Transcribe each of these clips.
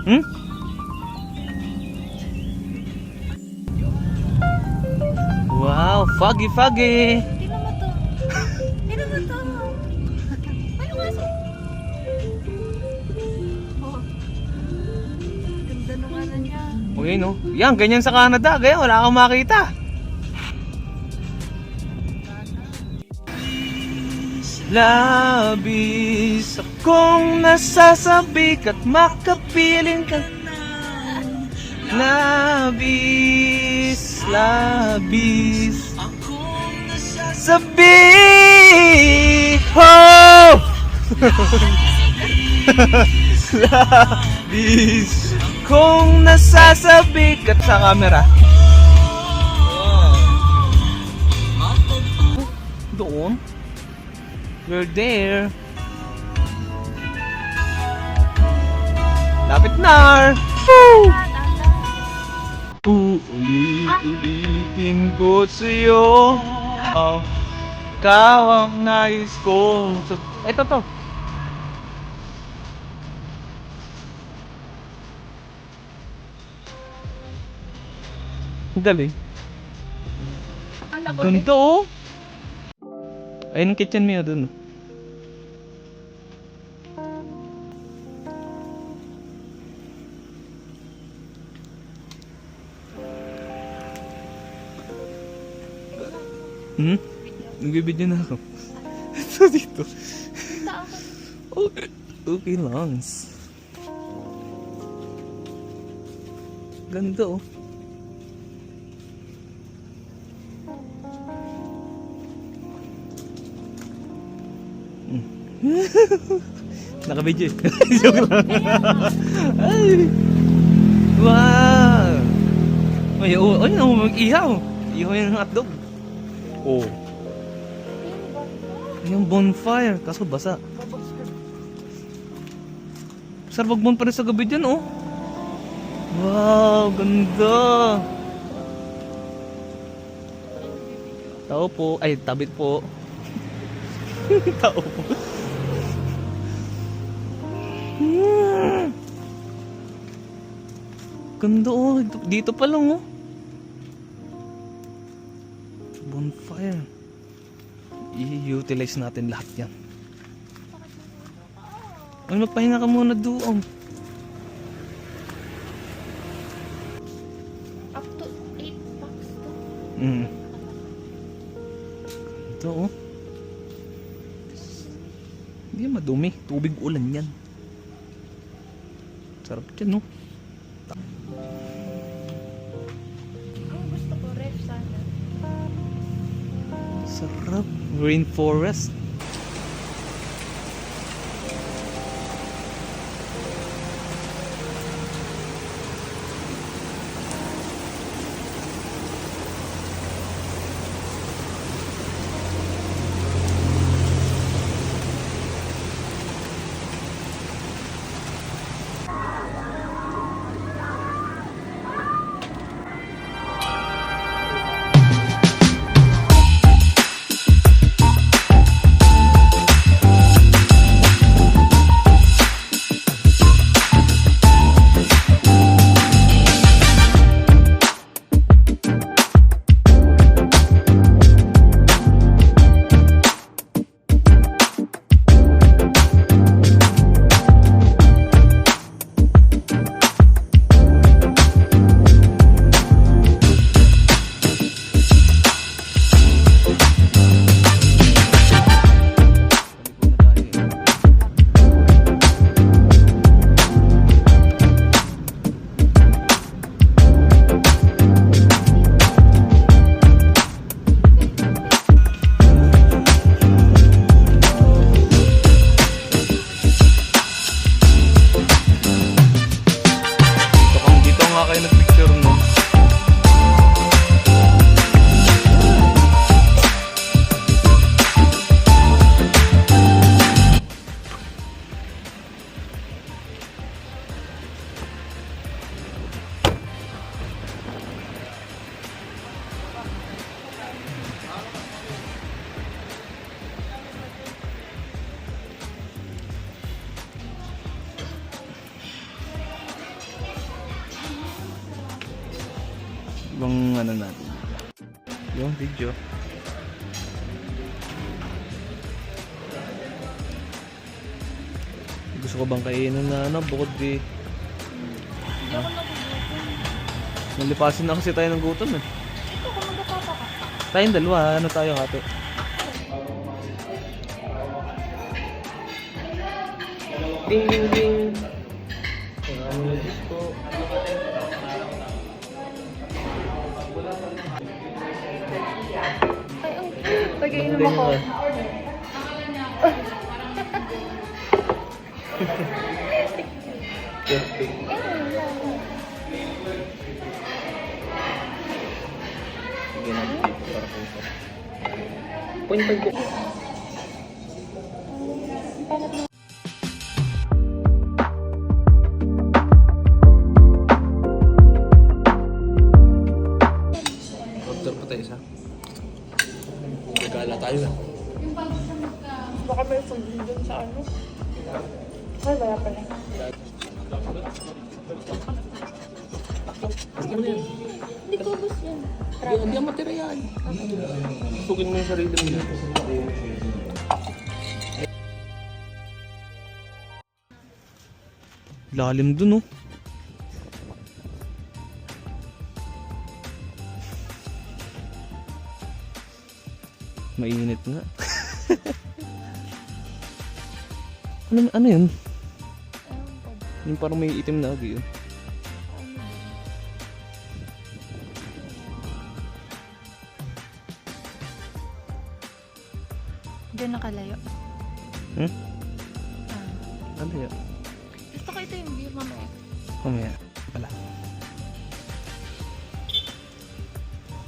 Hmm? Wow, foggy foggy. Tingnan mo to. Tingnan mo to. Ano kasi? Oh. Ganda nung ano niya. Okay, no? Yan, ganyan sa Canada. Ganyan, wala kang makita. Labis akong nasasabik at makapiling ka. Labis, labis akong nasasabik. Oh! Labis akong nasasabik at sa camera. Doon. We're there. Lapit na. Woo! Uulit-ulitin ko sa'yo. Oh, ikaw ang nais ko. Ito to. Ang galing. Ganda oh. Ayun ang kitchen mo dun. Hmm? Nagbibidyo na ako. Ito dito. Okay, okay lang. Ganda oh. Nakabidyo eh. Joke lang. Ay. Wow. Ay, oh, ay, mag-ihaw. Ihaw yung hotdog. Oh. Yung bonfire. Kaso basa. Sarap mag-bonfire sa gabi dyan, oh. Wow, ganda. Tao po. Ay, tabit po. Tao po. Ganda oh. Dito pa lang oh. Bonfire. I-utilize natin lahat yan. Ay, magpahinga ka muna doon. Up to 8 bucks to. Ito oh. Hindi madumi. Tubig ulan yan. Sarap dyan, no? Ang gusto ko, ref sana. Sarap. Rainforest. yung ano natin. Yung video. Gusto ko bang kainin na ano, bukod di... Hindi ako nagugutom. Nalipasin na kasi tayo ng gutom eh. Ito, kung magkapapa ka. Tayong dalawa, ano tayo hati? Ding ding ding! Ano na disco? Ay, ang cute. Pag-iinom ako. Perfect. Sige natin dito para po ito. Point ko. Order pa tayo isa. Nagkala tayo na. Baka may food dun sa ano. Ay, wala pala. Hindi ko gusto yan. Hindi ang material. Sugin mo yung sarili mo. Lalim dun oh. Mainit nga. ano yun? Yung parang may itim na agi yun. Diyan nakalayo. Hmm? Ah. Ano yun? Gusto ko ito yung view mamaya. Mamaya pala.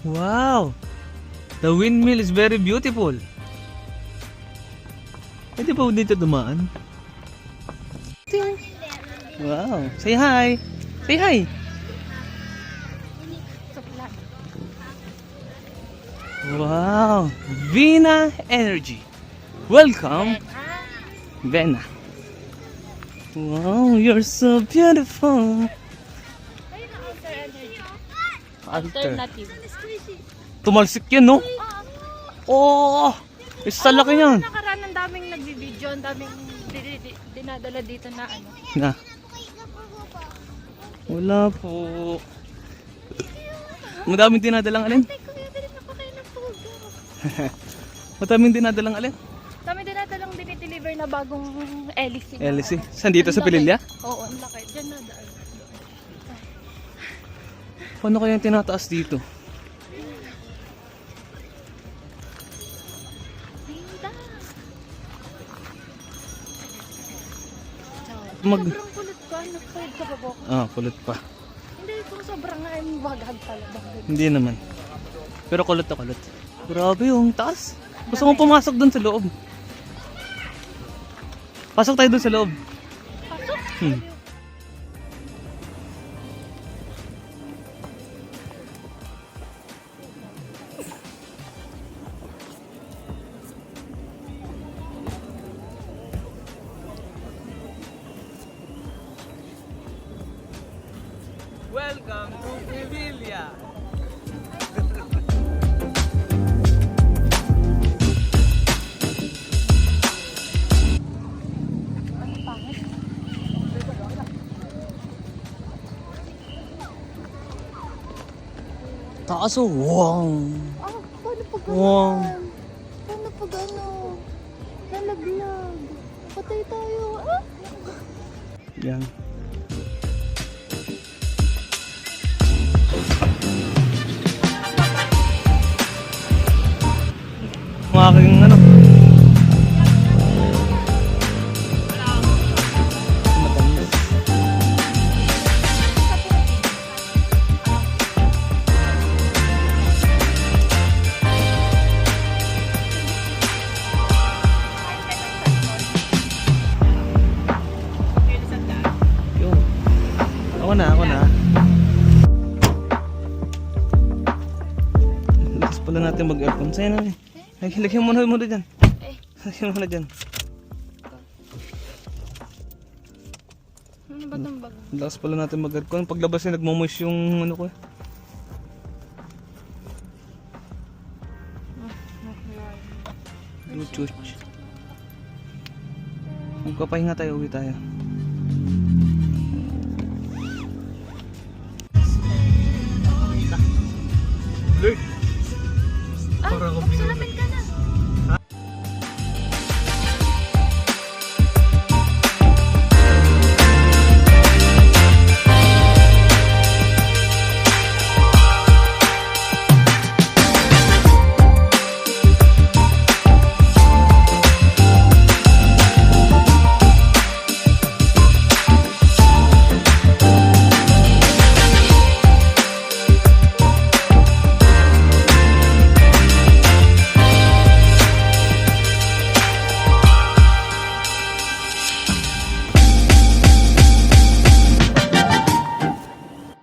Wow! The windmill is very beautiful. Pwede ba dito dumaan? Wow! Say hi! Say hi! Sukla. Wow! Vina Energy! Welcome! Vena! Wow! You're so beautiful! Ayun na, Alter Energy. Alter. Alternative. Tumalsik yan, no? Oh! Isa laki yan! Nakaraan ang daming nagbibideo, ang daming dinadala dito na ano. Na. Wala po. Madaming dinadalang alin? Ay, kuya, dali na pa kayo ng pugo. Madaming dinadalang alin? Dami dinadalang dinideliver na bagong LC. LC. Saan dito sa Pililya? Oo, ang laki. Diyan na daan. Paano kaya yung tinataas dito? Linda. Mag- Sobrang kulit ko. Nagpahid ka ba, Bok? Ah, kulot pa. Hindi, kung sobrang nga yung wagag pala. Hindi naman. Pero kulot na kulot. Grabe yung taas. Gusto mo pumasok dun sa loob. Pasok tayo dun sa loob. Pasok. Hmm. Welcome to Sevilla. Ano pangit? Taas oh. Wow. Ah, paano pag Wow. Paano pag ano? Nalaglag. Patay tayo. Ah! Yan. Mga aking ano. Matamis. Yun. Ako na. Lakas pala natin mag-aircon. Sa'yo na eh. Lagyan mo na dyan. Eh. Lagyan mo na dyan. Ano ba itong bag? Lakas pala natin mag-aircon. Paglabas ay nagmamoist yung ano ko eh. Chuchuch. Magpapahinga tayo, uwi tayo.